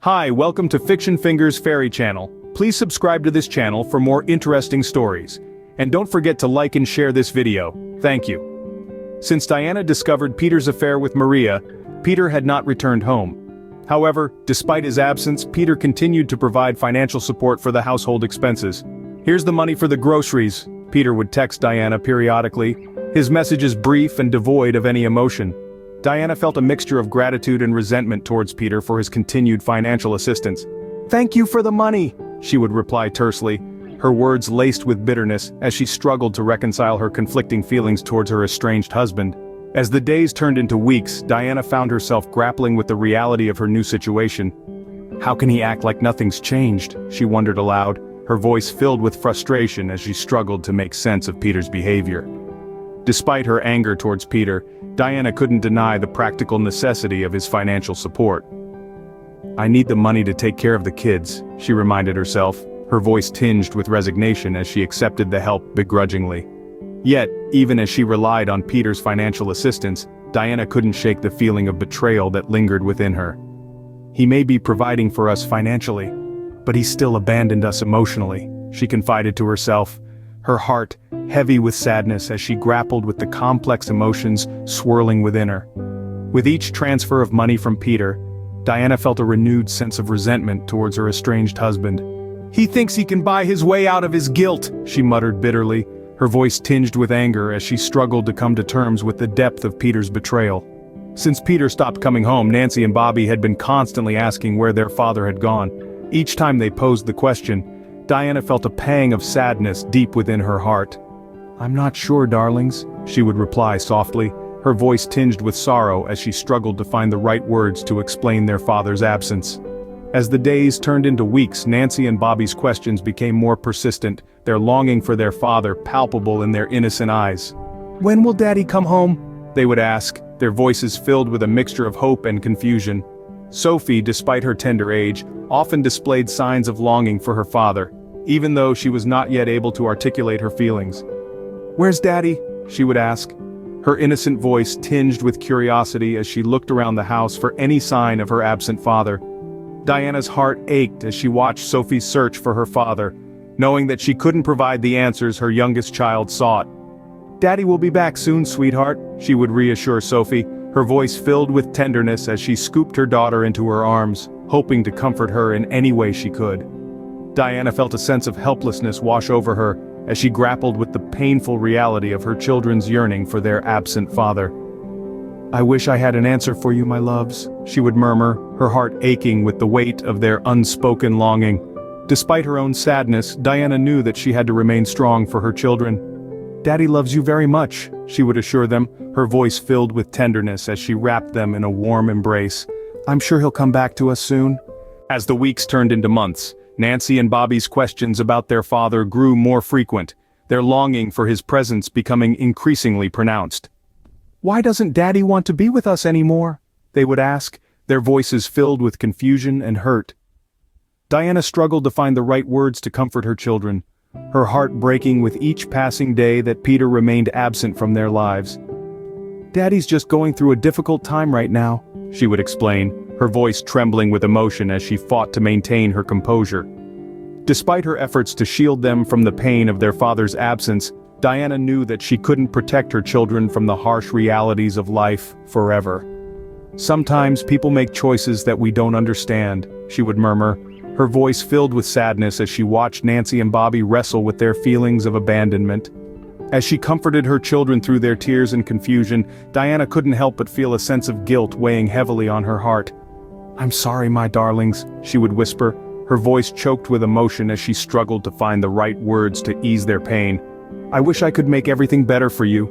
Hi, welcome to Fiction Fingers Fairy Channel. Please subscribe to this channel for more interesting stories. And don't forget to like and share this video. Thank you. Since Diana discovered Peter's affair with Maria, Peter had not returned home. However, despite his absence, Peter continued to provide financial support for the household expenses. "Here's the money for the groceries," Peter would text Diana periodically, his messages brief and devoid of any emotion. Diana felt a mixture of gratitude and resentment towards Peter for his continued financial assistance. "Thank you for the money," she would reply tersely, her words laced with bitterness as she struggled to reconcile her conflicting feelings towards her estranged husband. As the days turned into weeks, Diana found herself grappling with the reality of her new situation. How can he act like nothing's changed? She wondered aloud, her voice filled with frustration as she struggled to make sense of Peter's behavior. Despite her anger towards Peter, Diana couldn't deny the practical necessity of his financial support. "I need the money to take care of the kids," she reminded herself, her voice tinged with resignation as she accepted the help begrudgingly. Yet, even as she relied on Peter's financial assistance, Diana couldn't shake the feeling of betrayal that lingered within her. "He may be providing for us financially, but he still abandoned us emotionally," she confided to herself, her heart heavy with sadness as she grappled with the complex emotions swirling within her. With each transfer of money from Peter, Diana felt a renewed sense of resentment towards her estranged husband. "He thinks he can buy his way out of his guilt," she muttered bitterly, her voice tinged with anger as she struggled to come to terms with the depth of Peter's betrayal. Since Peter stopped coming home, Nancy and Bobby had been constantly asking where their father had gone. Each time they posed the question, Diana felt a pang of sadness deep within her heart. "I'm not sure, darlings," she would reply softly, her voice tinged with sorrow as she struggled to find the right words to explain their father's absence. As the days turned into weeks, Nancy and Bobby's questions became more persistent, their longing for their father palpable in their innocent eyes. "When will Daddy come home?" they would ask, their voices filled with a mixture of hope and confusion. Sophie, despite her tender age, often displayed signs of longing for her father, even though she was not yet able to articulate her feelings. "Where's Daddy?" she would ask, her innocent voice tinged with curiosity as she looked around the house for any sign of her absent father. Diana's heart ached as she watched Sophie's search for her father, knowing that she couldn't provide the answers her youngest child sought. "Daddy will be back soon, sweetheart," she would reassure Sophie, her voice filled with tenderness as she scooped her daughter into her arms, hoping to comfort her in any way she could. Diana felt a sense of helplessness wash over her as she grappled with the painful reality of her children's yearning for their absent father. "I wish I had an answer for you, my loves," she would murmur, her heart aching with the weight of their unspoken longing. Despite her own sadness, Diana knew that she had to remain strong for her children. "Daddy loves you very much," she would assure them, her voice filled with tenderness as she wrapped them in a warm embrace. "I'm sure he'll come back to us soon." As the weeks turned into months, Nancy and Bobby's questions about their father grew more frequent, their longing for his presence becoming increasingly pronounced. "Why doesn't Daddy want to be with us anymore?" they would ask, their voices filled with confusion and hurt. Diana struggled to find the right words to comfort her children, her heart breaking with each passing day that Peter remained absent from their lives. "Daddy's just going through a difficult time right now," she would explain, her voice trembling with emotion as she fought to maintain her composure. Despite her efforts to shield them from the pain of their father's absence, Diana knew that she couldn't protect her children from the harsh realities of life forever. "Sometimes people make choices that we don't understand," she would murmur, her voice filled with sadness as she watched Nancy and Bobby wrestle with their feelings of abandonment. As she comforted her children through their tears and confusion, Diana couldn't help but feel a sense of guilt weighing heavily on her heart. "I'm sorry, my darlings," she would whisper, her voice choked with emotion as she struggled to find the right words to ease their pain. "I wish I could make everything better for you."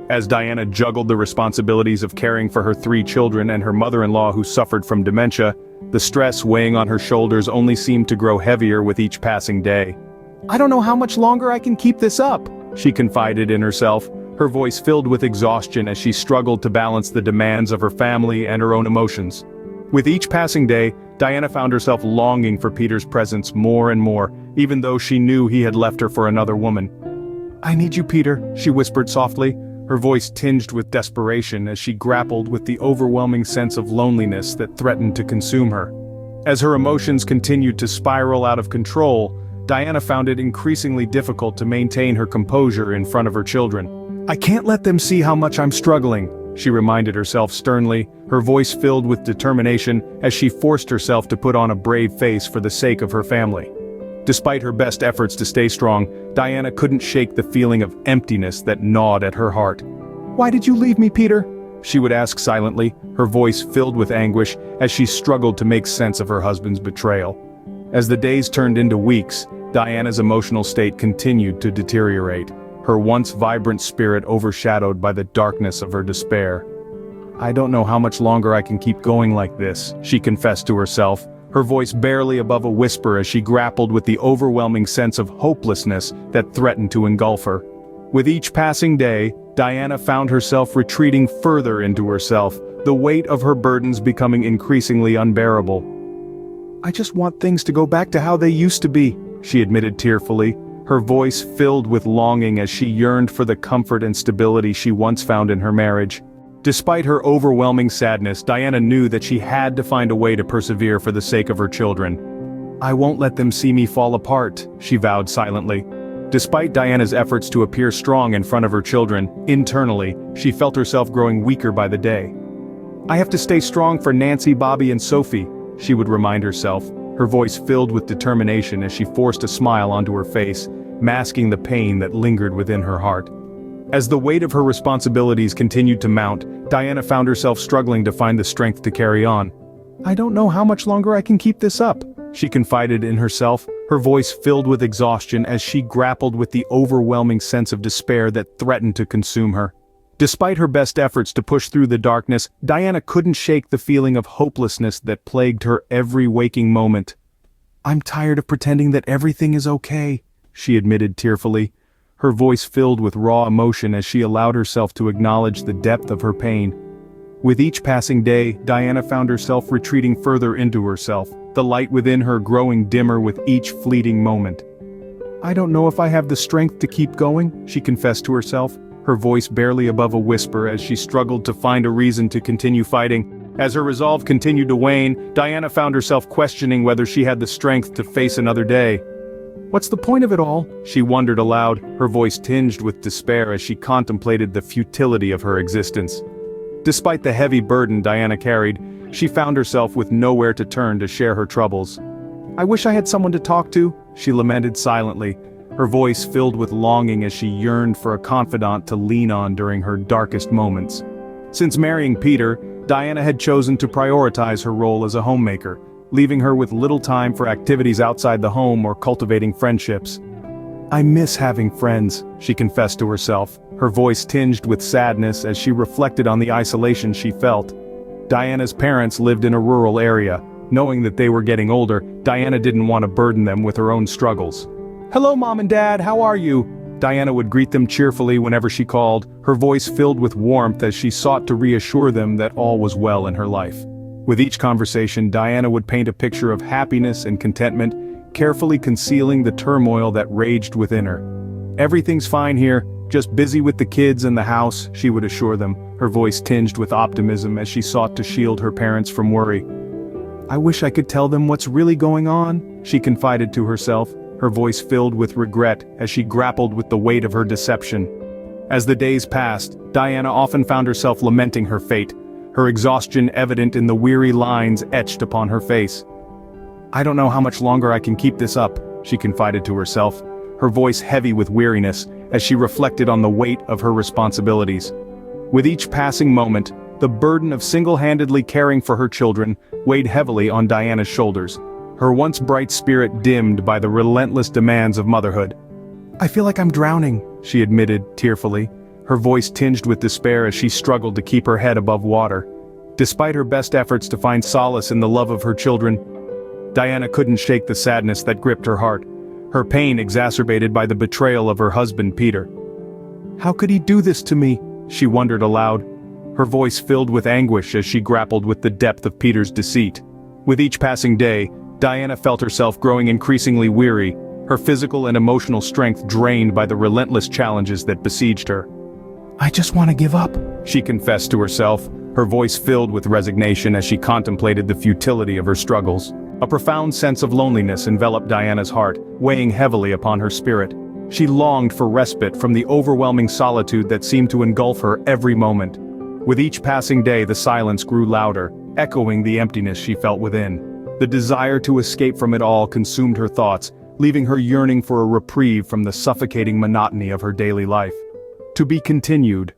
As Diana juggled the responsibilities of caring for her 3 children and her mother-in-law who suffered from dementia, the stress weighing on her shoulders only seemed to grow heavier with each passing day. "I don't know how much longer I can keep this up," she confided in herself, her voice filled with exhaustion as she struggled to balance the demands of her family and her own emotions. With each passing day, Diana found herself longing for Peter's presence more and more, even though she knew he had left her for another woman. "I need you, Peter," she whispered softly, her voice tinged with desperation as she grappled with the overwhelming sense of loneliness that threatened to consume her. As her emotions continued to spiral out of control, Diana found it increasingly difficult to maintain her composure in front of her children. "I can't let them see how much I'm struggling," she reminded herself sternly, her voice filled with determination as she forced herself to put on a brave face for the sake of her family. Despite her best efforts to stay strong, Diana couldn't shake the feeling of emptiness that gnawed at her heart. "Why did you leave me, Peter?" she would ask silently, her voice filled with anguish as she struggled to make sense of her husband's betrayal. As the days turned into weeks, Diana's emotional state continued to deteriorate, her once vibrant spirit overshadowed by the darkness of her despair. "I don't know how much longer I can keep going like this," she confessed to herself, her voice barely above a whisper as she grappled with the overwhelming sense of hopelessness that threatened to engulf her. With each passing day, Diana found herself retreating further into herself, the weight of her burdens becoming increasingly unbearable. "I just want things to go back to how they used to be," she admitted tearfully, her voice filled with longing as she yearned for the comfort and stability she once found in her marriage. Despite her overwhelming sadness, Diana knew that she had to find a way to persevere for the sake of her children. "I won't let them see me fall apart," she vowed silently. Despite Diana's efforts to appear strong in front of her children, internally, she felt herself growing weaker by the day. "I have to stay strong for Nancy, Bobby, and Sophie," she would remind herself, her voice filled with determination as she forced a smile onto her face, masking the pain that lingered within her heart. As the weight of her responsibilities continued to mount, Diana found herself struggling to find the strength to carry on. "I don't know how much longer I can keep this up," she confided in herself, her voice filled with exhaustion as she grappled with the overwhelming sense of despair that threatened to consume her. Despite her best efforts to push through the darkness, Diana couldn't shake the feeling of hopelessness that plagued her every waking moment. "I'm tired of pretending that everything is okay," she admitted tearfully, her voice filled with raw emotion as she allowed herself to acknowledge the depth of her pain. With each passing day, Diana found herself retreating further into herself, the light within her growing dimmer with each fleeting moment. "I don't know if I have the strength to keep going," she confessed to herself, her voice barely above a whisper as she struggled to find a reason to continue fighting. As her resolve continued to wane, Diana found herself questioning whether she had the strength to face another day. "What's the point of it all?" she wondered aloud, her voice tinged with despair as she contemplated the futility of her existence. Despite the heavy burden Diana carried, she found herself with nowhere to turn to share her troubles. "I wish I had someone to talk to," she lamented silently, her voice filled with longing as she yearned for a confidant to lean on during her darkest moments. Since marrying Peter, Diana had chosen to prioritize her role as a homemaker, leaving her with little time for activities outside the home or cultivating friendships. "I miss having friends," she confessed to herself, her voice tinged with sadness as she reflected on the isolation she felt. Diana's parents lived in a rural area. Knowing that they were getting older, Diana didn't want to burden them with her own struggles. "Hello, Mom and Dad, how are you?" Diana would greet them cheerfully whenever she called, her voice filled with warmth as she sought to reassure them that all was well in her life. With each conversation, Diana would paint a picture of happiness and contentment, carefully concealing the turmoil that raged within her. "Everything's fine here, just busy with the kids and the house," she would assure them, her voice tinged with optimism as she sought to shield her parents from worry. "I wish I could tell them what's really going on," she confided to herself, her voice filled with regret as she grappled with the weight of her deception. As the days passed, Diana often found herself lamenting her fate, her exhaustion evident in the weary lines etched upon her face. "I don't know how much longer I can keep this up," she confided to herself, her voice heavy with weariness as she reflected on the weight of her responsibilities. With each passing moment, the burden of single-handedly caring for her children weighed heavily on Diana's shoulders, her once bright spirit dimmed by the relentless demands of motherhood. "I feel like I'm drowning," she admitted tearfully, her voice tinged with despair as she struggled to keep her head above water. Despite her best efforts to find solace in the love of her children, Diana couldn't shake the sadness that gripped her heart, her pain exacerbated by the betrayal of her husband Peter. "How could he do this to me?" she wondered aloud, her voice filled with anguish as she grappled with the depth of Peter's deceit. With each passing day, Diana felt herself growing increasingly weary, her physical and emotional strength drained by the relentless challenges that besieged her. "I just want to give up," she confessed to herself, her voice filled with resignation as she contemplated the futility of her struggles. A profound sense of loneliness enveloped Diana's heart, weighing heavily upon her spirit. She longed for respite from the overwhelming solitude that seemed to engulf her every moment. With each passing day, the silence grew louder, echoing the emptiness she felt within. The desire to escape from it all consumed her thoughts, leaving her yearning for a reprieve from the suffocating monotony of her daily life. To be continued.